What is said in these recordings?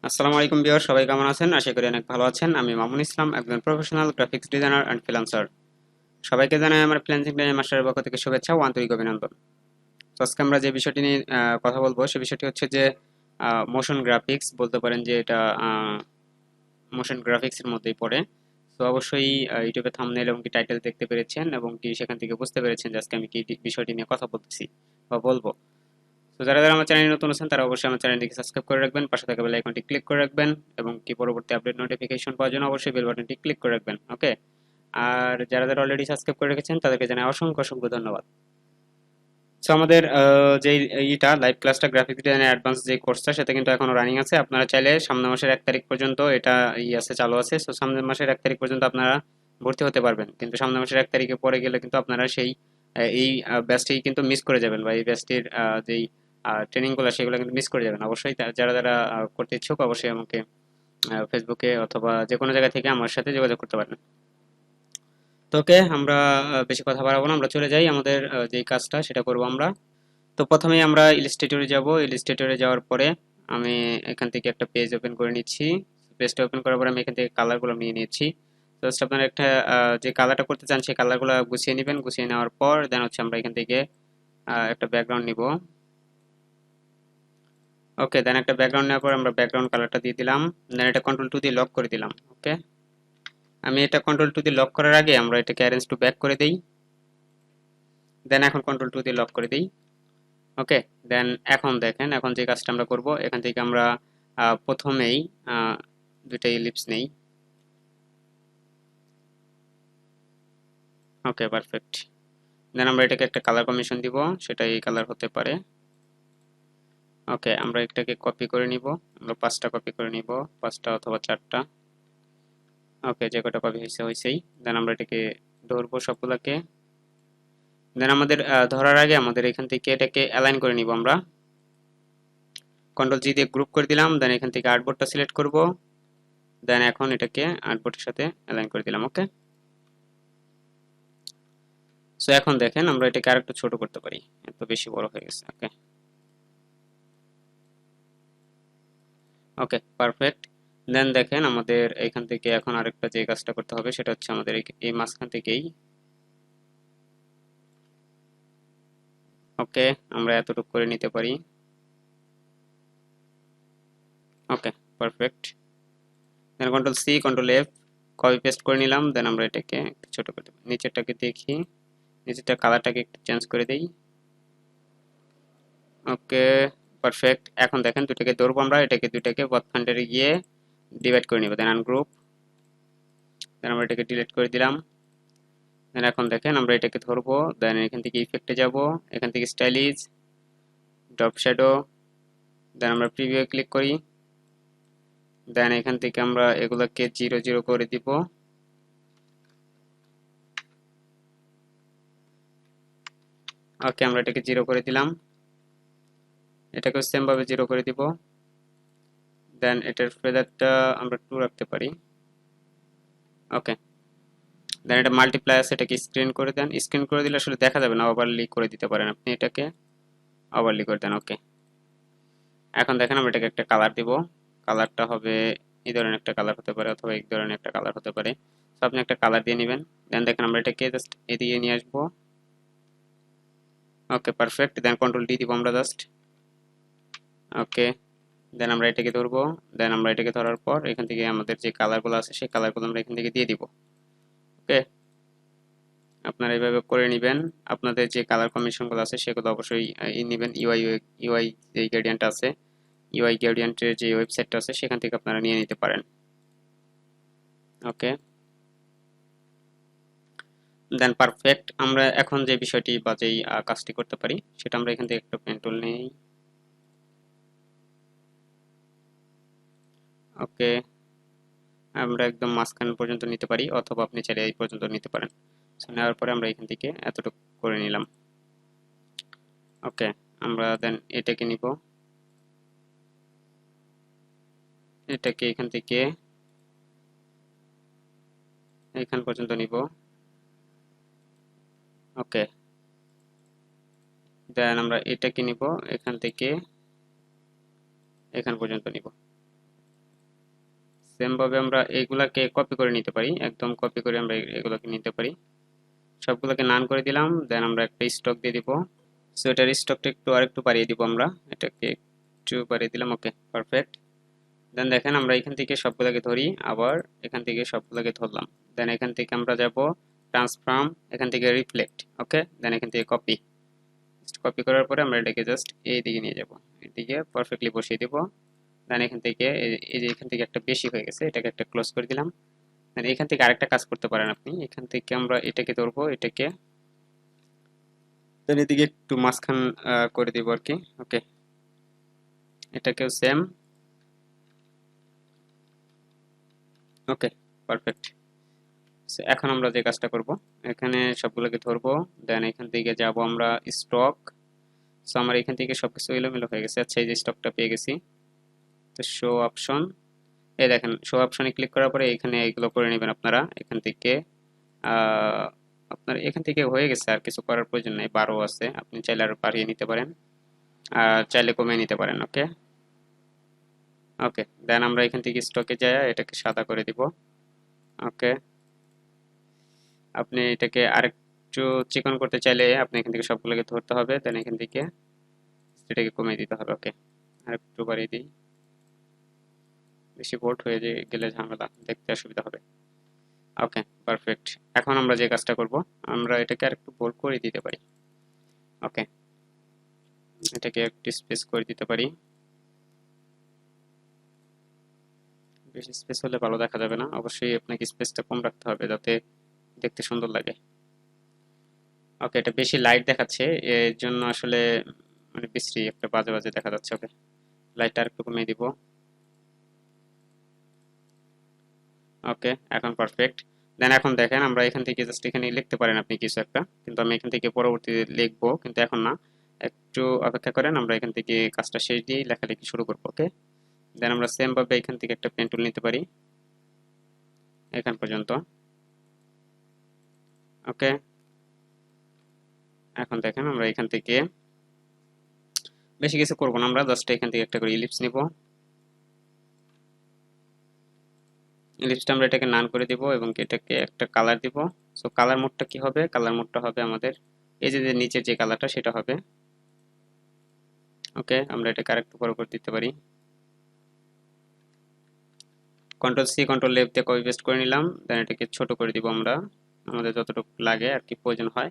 আসসালামু আলাইকুম ভিউয়ার, সবাই কেমন আছেন? আশা করি অনেক ভালো আছেন। আমি মামুন ইসলাম, একজন professional graphics designer and freelancer. সবাইকে জানাই আমার ফ্রিল্যান্সিং টাইম মাস্টারের পক্ষ থেকে শুভেচ্ছা ও আন্তরিক অভিনন্দন। তো আজকে আমরা যে বিষয়টি নিয়ে কথা বলবো, সে বিষয়টি হচ্ছে যে মোশন গ্রাফিক্স। বলতে পারেন যে এটা মোশন গ্রাফিক্সের মধ্যেই পড়ে। তো অবশ্যই ইউটিউবে থাম্বনেল এবং কি টাইটেল দেখতে পেরেছেন এবং কি সেখান থেকে বুঝতে পেরেছেন যে আজকে আমি কি বিষয়টি নিয়ে কথা বলতেছি বা বলবো। তো যারা যারা আমার চ্যানেলে নতুন আছেন তারা অবশ্যই আমার চ্যানেলটিকে সাবস্ক্রাইব করে রাখবেন, পাশে থাকা বেল আইকনটি ক্লিক করে রাখবেন এবং কি পরবর্তী আপডেট নোটিফিকেশন পাওয়ার জন্য অবশ্যই বেল বাটনটি ক্লিক করে রাখবেন। ওকে, আর যারা যারা অলরেডি সাবস্ক্রাইব করে রেখেছেন তাদেরকে জানাই অসংখ্য অসংখ্য ধন্যবাদ। সো আমাদের যে এইটা লাইভ ক্লাসটা গ্রাফিক ডিজাইনের অ্যাডভান্স যে কোর্সটা, সেটা কিন্তু এখনো রানিং আছে। আপনারা চাইলে সামনের মাসের 1 তারিখ পর্যন্ত এটা আছে, চালু আছে। সো সামনের মাসের 1 তারিখ পর্যন্ত আপনারা ভর্তি হতে পারবেন, কিন্তু সামনের মাসের 1 তারিখে পরে গেলে কিন্তু আপনারা সেই এই ব্যাচটি কিন্তু মিস করে যাবেন, বা এই ব্যাচটির যেই ট্রেনিংগুলো সেগুলো কিন্তু মিস করে যাবেন। অবশ্যই যারা যারা করতে ইচ্ছুক অবশ্যই আমাকে ফেসবুকে অথবা যে কোনো জায়গা থেকে আমার সাথে যোগাযোগ করতে পারেন। তো ওকে, আমরা বেশি কথা বাড়াবো না, আমরা চলে যাই আমাদের যেই কাজটা সেটা করব আমরা। তো প্রথমেই আমরা ইলাস্ট্রেটরে যাব। ইলাস্ট্রেটরে যাওয়ার পরে আমি এখান থেকে একটা পেজ ওপেন করে নিচ্ছি। পেজটা ওপেন করার পরে আমি এখান থেকে কালারগুলো নিয়ে নিয়েছি। জাস্ট আপনারা একটা যে কালারটা করতে চান সেই কালারগুলো গুছিয়ে নেবেন। গুছিয়ে নেওয়ার পর দেন হচ্ছে আমরা এখান থেকে একটা ব্যাকগ্রাউন্ড নিব। ওকে, দেন একটা ব্যাকগ্রাউন্ড নেওয়ার পর আমরা ব্যাকগ্রাউন্ড কালারটা দিয়ে দিলাম। দেন এটা কন্ট্রোল 2 দিয়ে লক করে দিলাম। ওকে, আমি এটা কন্ট্রোল 2 দিয়ে লক করার আগে আমরা এটাকে অ্যারেঞ্জ টু ব্যাক করে দেই। দেন এখন কন্ট্রোল 2 দিয়ে লক করে দেই। ওকে, দেন এখন দেখেন, এখন যে কাজটা আমরা করব, এখান থেকে আমরা প্রথমেই দুইটা ইলিপস নেই। ওকে, পারফেক্ট। দেন আমরা এটাকে একটা কালার কমিশন দিব, সেটা এই কালার হতে পারে। ওকে, আমরা এটাকে কপি করে নিব। আমরা 5টা কপি করে নিব, 5টা অথবা 4টা। ওকে, যে কটা কপি হয়েছে হয়েছেই। দেন আমরা এটাকে ধরবো সবগুলাকে। দেন আমাদের ধরার আগে আমাদের এখান থেকে এটাকে অ্যালাইন করে নিব আমরা। কন্ট্রোল জি দিয়ে গ্রুপ করে দিলাম। দেন এখান থেকে আর্টবোর্ডটা সিলেক্ট করব। দেন এখন এটাকে আর্টবোর্ডের সাথে অ্যালাইন করে দিলাম। ওকে, সো এখন দেখেন আমরা এটাকে আরেকটু ছোট করতে পারি, এত বেশি বড় হয়ে গেছে। ওকে, ওকে, পারফেক্ট। দেন দেখেন আমাদের এখান থেকে এখন আরেকটা যে কাজটা করতে হবে সেটা হচ্ছে আমাদের এই মাঝখান থেকেই। ওকে, আমরা এতটুকু করে নিতে পারি। Okay, perfect. Then control C control F copy paste করে নিলাম। দেন আমরা এটাকে একটু ছোট করতে পারি। নিচেরটাকে দেখি, নিচেরটা কালারটাকে একটু চেঞ্জ করে দেই। ওকে, পারফেক্ট। এখন দেখেন দুটাকে ধরবো আমরা, এটাকে দুটাকে বথ গিয়ে ডিভাইড করে নিব। দেন আনগ্রুপ। দেন আমরা এটাকে ডিলিট করে দিলাম। দেন এখন দেখেন আমরা এটাকে ধরবো। দেন এখান থেকে ইফেক্টে যাব, এখান থেকে স্টাইলিশ, ড্রপ শ্যাডো। দেন আমরা প্রিভিউ ক্লিক করি। দেন এখান থেকে আমরা এগুলোকে 0 0 করে দিব। ওকে, আমরা এটাকে 0 করে দিলাম। এটাকে সেম ভাবে 0 করে দিব। দেন এটার ফেদারটা আমরা 2 রাখতে পারি। ওকে, দেন এটা মাল্টিপ্লাই আছে, এটাকে স্ক্রিন করে দেন। স্ক্রিন করে দিলে আসলে দেখা যাবে না, ওভারলি করে দিতে পারেন আপনি, এটাকে ওভারলি করে দেন। ওকে, এখন দেখেন আমরা এটাকে একটা কালার দিব। কালারটা হবে এই ধরনের একটা কালার হতে পারে অথবা এই ধরনের একটা কালার হতে পারে। তো আপনি একটা কালার দিয়ে নেবেন। দেন দেখেন আমরা এটাকে জাস্ট এদিকে নিয়ে আসবো। ওকে, পারফেক্ট। দেন কন্ট্রোল ডি দিব আমরা জাস্ট। ওকে, দেন আমরা এটাকে ধরবো। দেন আমরা এটাকে ধরার পর এখান থেকে আমাদের যে কালারগুলো আছে সেই কালারগুলো আমরা এখান থেকে দিয়ে দিব। ওকে, আপনারা এইভাবে করে নেবেন। আপনাদের যে কালার কম্বিনেশনগুলো আছে সেগুলো অবশ্যই নেবেন। ইউআই যে গ্রেডিয়েন্ট আছে, ইউআই গ্রেডিয়েন্টের যে ওয়েবসাইটটা আছে সেখান থেকে আপনারা নিয়ে নিতে পারেন। ওকে, দেন পারফেক্ট। আমরা এখন যে বিষয়টি বা যেই কাজটি করতে পারি সেটা আমরা এখান থেকে একটা পেন টুল নেই। ওকে, আমরা একদম মাঝখান পর্যন্ত নিতে পারি অথবা আপনি চাইলে এই পর্যন্ত নিতে পারেন। সো নেওয়ার পরে আমরা এখান থেকে এতটুকু করে নিলাম। ওকে, আমরা দেন এটাকে নিব, এটাকে এখান থেকে এখান পর্যন্ত নিব। ওকে, দেন আমরা এটাকে নিব, এখান থেকে এখান পর্যন্ত নিব। সেম ভাবে আমরা এইগুলাকে কপি করে নিতে পারি, একদম কপি করে আমরা এগুলোকে নিতে পারি। সবগুলোকে নান করে দিলাম, দেন আমরা একটা স্টক দিয়ে দিব। সো এটার স্টকটা আরেকটু বাড়িয়ে দিব, আমরা এটাকে একটু বাড়িয়ে দিলাম। ওকে, পারফেক্ট। দেন দেখেন আমরা এখান থেকে সবগুলোকে ধরি, আবার এখান থেকে সবগুলোকে ধরলাম। দেন এখান থেকে আমরা যাব ট্রান্সফর্ম, এখান থেকে রিফ্লেক্ট। ওকে, দেন এখান থেকে কপি। কপি করার পরে আমরা এটাকে জাস্ট এই দিকে নিয়ে যাব, এদিকে পারফেক্টলি বসিয়ে দিব। দেন এখান থেকে এই যে এখান থেকে একটা বেশি হয়ে গেছে, এটাকে একটা ক্লোজ করে দিলাম। দেন এখান থেকে আরেকটা কাজ করতে পারেন আপনি, এখান থেকে আমরা এটাকে ধরবো, এটাকে দেন এদিকে একটু মাঝখান করে দিব আর কি। ওকে, এটাকেও সেম। ওকে, পারফেক্ট। এখন আমরা যে কাজটা করব, এখানে সবগুলোকে ধরবো, দেন এখান থেকে যাব আমরা স্টক। সো আমার এখান থেকে সবকিছু এলোমেলো হয়ে গেছে। আচ্ছা, এই যে স্টকটা পেয়ে গেছি। তো শো অপশন, এই দেখেন শো অপশনে ক্লিক করার পরে এখানে এগুলো করে নেবেন আপনারা। এখান থেকে আপনার এখান থেকে হয়ে গেছে, আর কিছু করার প্রয়োজন নেই। 12 আছে, আপনি চাইলে আরো বাড়িয়ে নিতে পারেন, আর চাইলে কমিয়ে নিতে পারেন। ওকে, ওকে, দেন আমরা এখান থেকে স্টকে যাই, এটাকে সাদা করে দিব। ওকে, আপনি এটাকে আরেকটু চিকন করতে চাইলে আপনি এখান থেকে সবগুলোকে ধরতে হবে, দেন এখান থেকে এটাকে কমিয়ে দিতে হবে। ওকে, আরেকটু বাড়িয়ে দিই, বেশি বোল্ড হয়ে গেলে ঝামেলা, দেখতে অসুবিধা হবে। ওকে, পারফেক্ট। এখন আমরা যে কাজটা করব, আমরা এটাকে আরেকটু বোল্ড করে দিতে পারি। ওকে, এটাকে একটু স্পেস করে দিতে পারি, বেশি স্পেস হলে ভালো দেখা যাবে না, অবশ্যই আপনাকে স্পেসটা কম রাখতে হবে যাতে দেখতে সুন্দর লাগে। ওকে, এটা বেশি লাইট দেখাচ্ছে, এর জন্য আসলে মানে বিশ্রী একটা বাজে বাজে দেখা যাচ্ছে। ওকে, লাইটটা আরেকটু কমিয়ে দিব। ওকে, এখন পারফেক্ট। দেন এখন দেখেন আমরা এখান থেকে জাস্ট এখানে লিখতে পারেন আপনি কিছু একটা, কিন্তু আমি এখান থেকে পরবর্তীতে লিখবো, কিন্তু এখন না, একটু অপেক্ষা করেন, আমরা এখান থেকে কাজটা শেষ দিয়ে লেখালেখি শুরু করবো। ওকে, দেন আমরা সেম ভাবে এখান থেকে একটা পেন টুল নিতে পারি এখান পর্যন্ত। ওকে, এখন দেখেন আমরা এখান থেকে বেশি কিছু করবো না, আমরা জাস্ট এখান থেকে একটা করে ইলিপস নিব। ইলিপসটা আমরা এটাকে নান করে দিব এবং এটাকে একটা কালার দিব। সো কালার মোডটা কি হবে, কালার মোডটা হবে আমাদের এই যে নিচের যে কালারটা সেটা হবে। ওকে, আমরা এটাকে আরেকটু বড় করে দিতে পারি, কন্ট্রোল সি কন্ট্রোল এফ দিয়ে কপি পেস্ট করে নিলাম। দেন এটাকে ছোট করে দিব আমরা, আমাদের যতটুকু লাগে আর কি প্রয়োজন হয়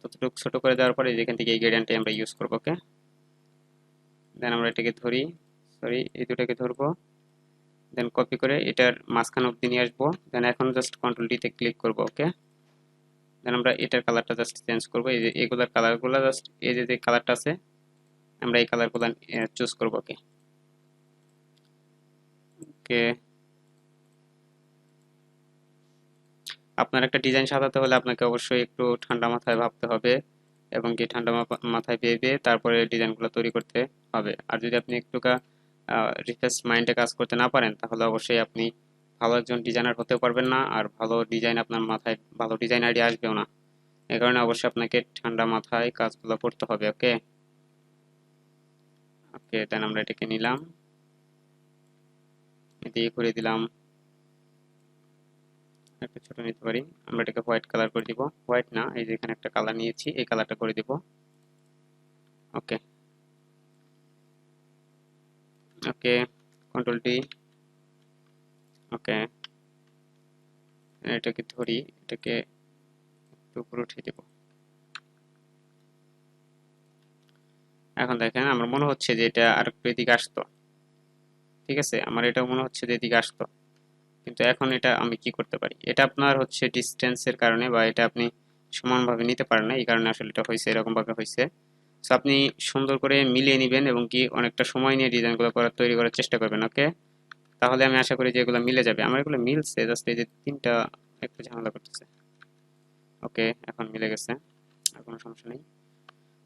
ততটুকু ছোট করে দেওয়ার পরে যেখান থেকে এই গ্রেডিয়েন্টটা আমরা ইউজ করব। ওকে, দেন আমরা এটাকে ধরি, সরি এই দুটাকে ধরবো, দেন কপি করে এটার মাঝখান অবধি নিয়ে আসবো। দেন এখন জাস্ট কন্ট্রোল ডি তে ক্লিক করব। ওকে, দেন আমরা এটার কালারটা জাস্ট চেঞ্জ করব, এই যে এগুলার কালারগুলো জাস্ট এই যে কালারটা আছে আমরা এই কালারগুলো চুজ করব। ওকে, ওকে, আপনার একটা ডিজাইন সাজাতে হলে আপনাকে অবশ্যই একটু ঠান্ডা মাথায় ভাবতে হবে এবং কি ঠান্ডা মাথায় ভেবে তারপরে ডিজাইনগুলো তৈরি করতে হবে। আর যদি আপনি একটু রিফ্রেশ মাইন্ডে কাজ করতে না পারেন তাহলে অবশ্যই আপনি ভালো একজন ডিজাইনার হতেও পারবেন না, আর ভালো ডিজাইন আপনার মাথায় ভালো ডিজাইন আইডিয়া আসবেও না। এই কারণে অবশ্যই আপনাকে ঠান্ডা মাথায় কাজগুলো করতে হবে। ওকে, ওকে, দেন আমরা এটাকে নিলাম, দিয়ে ঘুরিয়ে দিলাম, একটা ছোট নিতে পারি, আমরা এটাকে হোয়াইট কালার করে দিব। হোয়াইট না, এই যে এখানে একটা কালার নিয়েছি এই কালারটা করে দিব। ওকে, ওকে, কন্ট্রোল ডি। ওকে, এটাকে ধরি, এটাকে একটু উপরে উঠিয়ে দিব। এখন দেখেন আমার মনে হচ্ছে যে এটা আর একটু এদিকে আসতো, ঠিক আছে, আমার এটা মনে হচ্ছে যে এদিকে আসতো, কিন্তু এখন এটা আমি কি করতে পারি, এটা আপনার হচ্ছে ডিস্টেন্সের কারণে বা এটা আপনি সমানভাবে নিতে পারেন না, এই কারণে আসলে এটা হয়েছে, এরকম ভাবে হয়েছে। সো আপনি সুন্দর করে মিলিয়ে নেবেন এবং কি অনেকটা সময় নিয়ে ডিজাইনগুলো তৈরি করার চেষ্টা করবেন। ওকে, তাহলে আমি আশা করি যে এগুলো মিলে যাবে। আমার এগুলো মিলছে, জাস্ট এই যে তিনটা একটু ঝামেলা করতেছে। ওকে, এখন মিলে গেছে, আর কোনো সমস্যা নেই।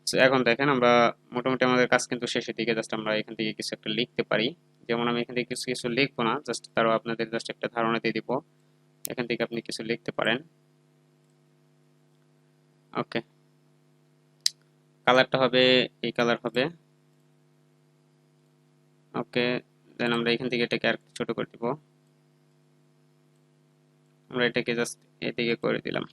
So, এখন দেখেন আমরা মোটামুটি আমাদের কাজ কিন্তু শেষের দিকে, জাস্ট আমরা এখান থেকে কিছু একটা লিখতে পারি। যেমন আমি এখান থেকে কিছু কিছু লিখবো না, জাস্ট তারও আপনাদের জাস্ট একটা ধারণা দিয়ে দিব, এখান থেকে আপনি কিছু লিখতে পারেন। ওকে, কালারটা হবে এই কালার হবে। ওকে, দেন আমরা এখান থেকে এটাকে আর ছোট করে দিব। আমরা এটাকে জাস্ট এদিকে করে দিলাম।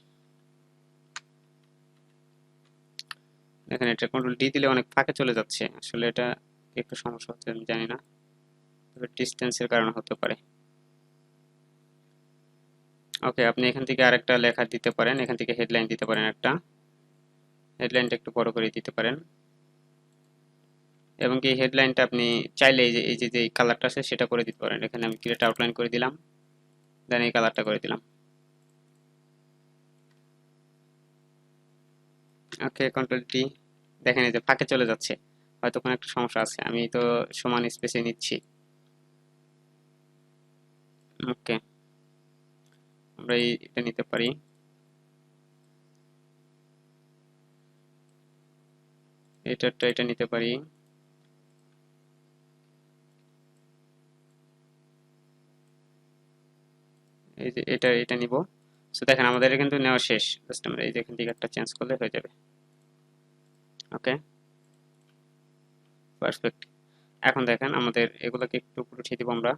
দেখেন এটা কন্ট্রোল ডি দিলে অনেক ফাঁকে চলে যাচ্ছে, আসলে এটা একটু সমস্যা হচ্ছে, আমি জানি না, তবে ডিস্টেন্সের কারণে হতে পারে। ওকে, আপনি এখান থেকে আরেকটা লেখা দিতে পারেন, এখান থেকে হেডলাইন দিতে পারেন, একটা হেডলাইনটা একটু বড় করে দিতে পারেন, এবং এই হেডলাইনটা আপনি চাইলে এই যে কালারটা আছে সেটা করে দিতে পারেন। এখানে আমি ক্রিয়েট আউটলাইন করে দিলাম, দেন এই কালারটা করে দিলাম। ওকে, কন্ট্রোল টি। দেখেন এই যে ফাঁকে চলে যাচ্ছে, হয়তো কোনো একটা সমস্যা আছে, আমি তো সমান স্পেসে নিচ্ছি। ওকে, আমরা এটা নিতে পারি, এটা নিতে পারি। এই যে এটা নিব। সো দেখেন আমাদের কিন্তু নেওয়া শেষ, জাস্ট আমরা এই যে এখান থেকে একটা চেঞ্জ করলে হয়ে যাবে। ওকে, পারফেক্ট। এখন দেখেন আমাদের এগুলোকে একটু উঠিয়ে দিব আমরা,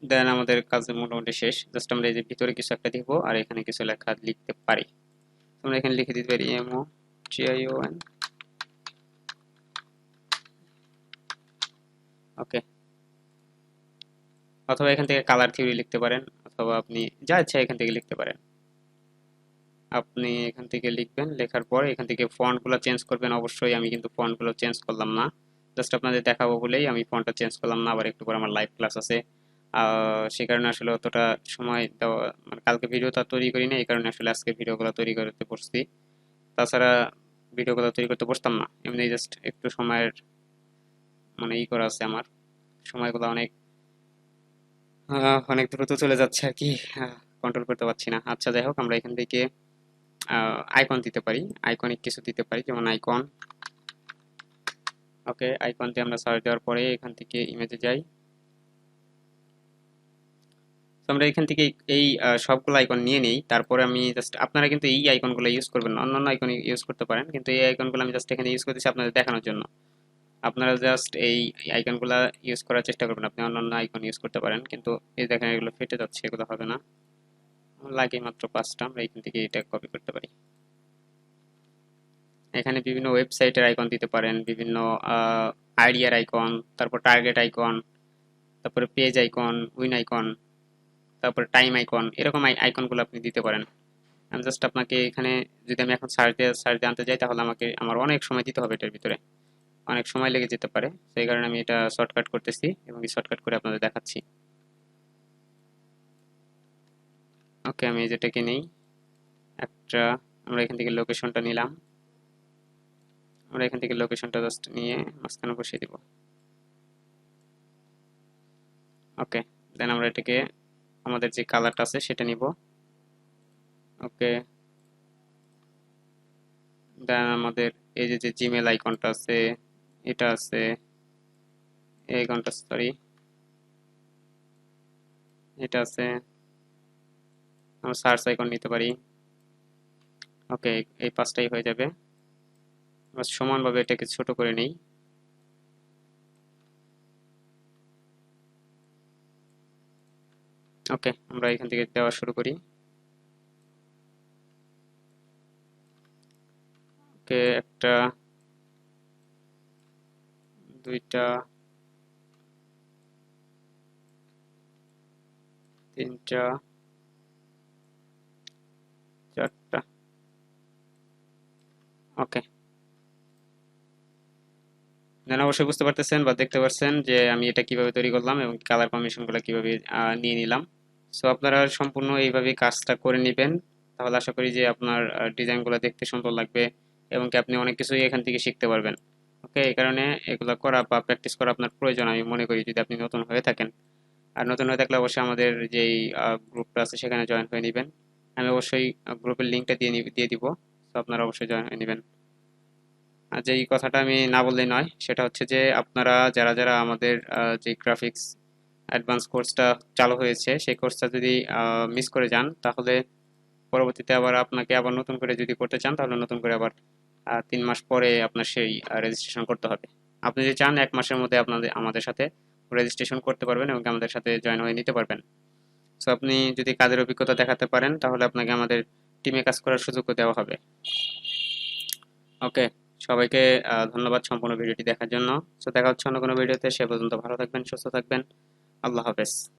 দেন আমাদের কাজ মোটামুটি শেষ। জাস্ট আমরা এই যে ভিতরে কিছু একটা দিব আর এখানে কিছু লেখা লিখতে পারি। আমরা এখানে লিখে দিতে পারি MOTION। ওকে, অথবা এখান থেকে কালার থিওরি লিখতে পারেন, অথবা আপনি যা ইচ্ছা এখান থেকে লিখতে পারেন। আপনি এখান থেকে লিখবেন, লেখার পর এখান থেকে ফন্টগুলো চেঞ্জ করবেন। অবশ্যই আমি কিন্তু ফন্টগুলো চেঞ্জ করলাম না, জাস্ট আপনাদের দেখাবো বলেই আমি ফন্টটা চেঞ্জ করলাম না। আবার একটু পর আমার লাইভ ক্লাস আছে, সেই কারণে আসলে অতটা সময় দেওয়া, মানে কালকে ভিডিওটা তৈরি করি না, এই কারণে আসলে আজকে ভিডিওগুলো তৈরি করতে বসছি। তাছাড়া ভিডিওগুলো তৈরি করতে বসতাম না, এমনি জাস্ট একটু সময়ের মানে করা আছে আমার, সময়গুলো অনেক দ্রুত চলে যাচ্ছে আর কি, কন্ট্রোল করতে পারছি না। আচ্ছা যাই হোক, আমরা এখান থেকে আইকন দিতে পারি, আইকনিক কিছু দিতে পারি, যেমন আইকন। ওকে, আইকন দিয়ে আমরা সার্চ দেওয়ার পরে এখান থেকে ইমেজে যাই। তো আমরা এখান থেকে এই সবগুলো আইকন নিয়ে নেই, তারপরে আমি জাস্ট, আপনারা কিন্তু এই আইকনগুলো ইউজ করবেন না, অন্যান্য আইকন ইউজ করতে পারেন, কিন্তু এই আইকনগুলো আমি জাস্ট এখানে ইউজ করতেছি আপনাদের দেখানোর জন্য। আপনারা জাস্ট এই আইকনগুলো ইউজ করার চেষ্টা করবেন, আপনি অন্যান্য আইকন ইউজ করতে পারেন, কিন্তু এই দেখেন এগুলো ফেটে যাচ্ছে, এগুলো হবে না। লাগে মাত্র 5টা, আমরা এখান থেকে এটা কপি করতে পারি। এখানে বিভিন্ন ওয়েবসাইটের আইকন দিতে পারেন, বিভিন্ন আইডিয়ার আইকন, তারপর টার্গেট আইকন, তারপরে পেজ আইকন, উইন আইকন, তারপরে টাইম আইকন, এরকম আইকনগুলো আপনি দিতে পারেন। আমি জাস্ট আপনাকে এখানে, যদি আমি এখন সার্চ দিয়ে আনতে যাই তাহলে আমার অনেক সময় দিতে হবে, এটার ভিতরে অনেক সময় লেগে যেতে পারে, সেই কারণে আমি এটা শর্টকাট করতেছি এবং শর্টকাট করে আপনাদের দেখাচ্ছি। ওকে, আমি যেটাকে নেই একটা, আমরা এখান থেকে লোকেশনটা নিলাম, আমরা এখান থেকে লোকেশনটা জাস্ট নিয়ে মাঝখানে বসিয়ে দিব। ওকে, দেন আমরা এটাকে আমাদের যে কালারটা আছে সেটা নিব। ওকে, দেন আমাদের এই যে জিমেল আইকনটা আছে, এটা আছে, এই আইকনটা, সরি এটা আছে, আমরা সার্চ আইকন নিতে পারি। ওকে, এই 5টাই হয়ে যাবে। আমরা সমানভাবে এটাকে ছোট করে নেই। ওকে, আমরা এখান থেকে দেওয়া শুরু করি। ওকে, একটা, দুইটা, তিনটা, চারটা। ওকে, দেন অবশ্যই বুঝতে পারতেছেন বা দেখতে পাচ্ছেন যে আমি এটা কিভাবে তৈরি করলাম এবং কালার কম্বিনেশনগুলো কিভাবে নিয়ে নিলাম। সো আপনারা সম্পূর্ণ এইভাবে কাজটা করে নেবেন, তাহলে আশা করি যে আপনার ডিজাইনগুলো দেখতে সুন্দর লাগবে এবং কি আপনি অনেক কিছুই এখান থেকে শিখতে পারবেন। ওকে, এই কারণে এগুলো করা বা প্র্যাকটিস করা আপনার প্রয়োজন আমি মনে করি, যদি আপনি নতুন হয়ে থাকেন। আর নতুন হয়ে থাকলে অবশ্যই আমাদের যেই গ্রুপটা আছে সেখানে জয়েন হয়ে নেবেন। আমি অবশ্যই গ্রুপের লিঙ্কটা দিয়ে দিব, তো আপনারা অবশ্যই জয়েন হয়ে নেবেন। আর যেই কথাটা আমি না বললেই নয়, সেটা হচ্ছে যে আপনারা যারা আমাদের যে গ্রাফিক্স অ্যাডভান্স কোর্সটা চালু হয়েছে সেই কোর্সটা যদি মিস করে যান, তাহলে পরবর্তীতে আবার আপনাকে আবার নতুন করে যদি করতে চান তাহলে নতুন করে আবার 3 মাস পরে আপনার সেই রেজিস্ট্রেশন করতে হবে। আপনি যদি চান 1 মাসের মধ্যে আমাদের সাথে রেজিস্ট্রেশন করতে পারবেন এবং আমাদের সাথে জয়েন হয়ে নিতে পারবেন। সো আপনি যদি কাজের অভিজ্ঞতা দেখাতে পারেন তাহলে আপনাকে আমাদের টিমে কাজ করার সুযোগও দেওয়া হবে। ওকে, সবাইকে ধন্যবাদ সম্পূর্ণ ভিডিওটি দেখার জন্য। সো দেখা হচ্ছে অন্য কোনো ভিডিওতে, সে পর্যন্ত ভালো থাকবেন, সুস্থ থাকবেন। আল্লাহ হাফেজ।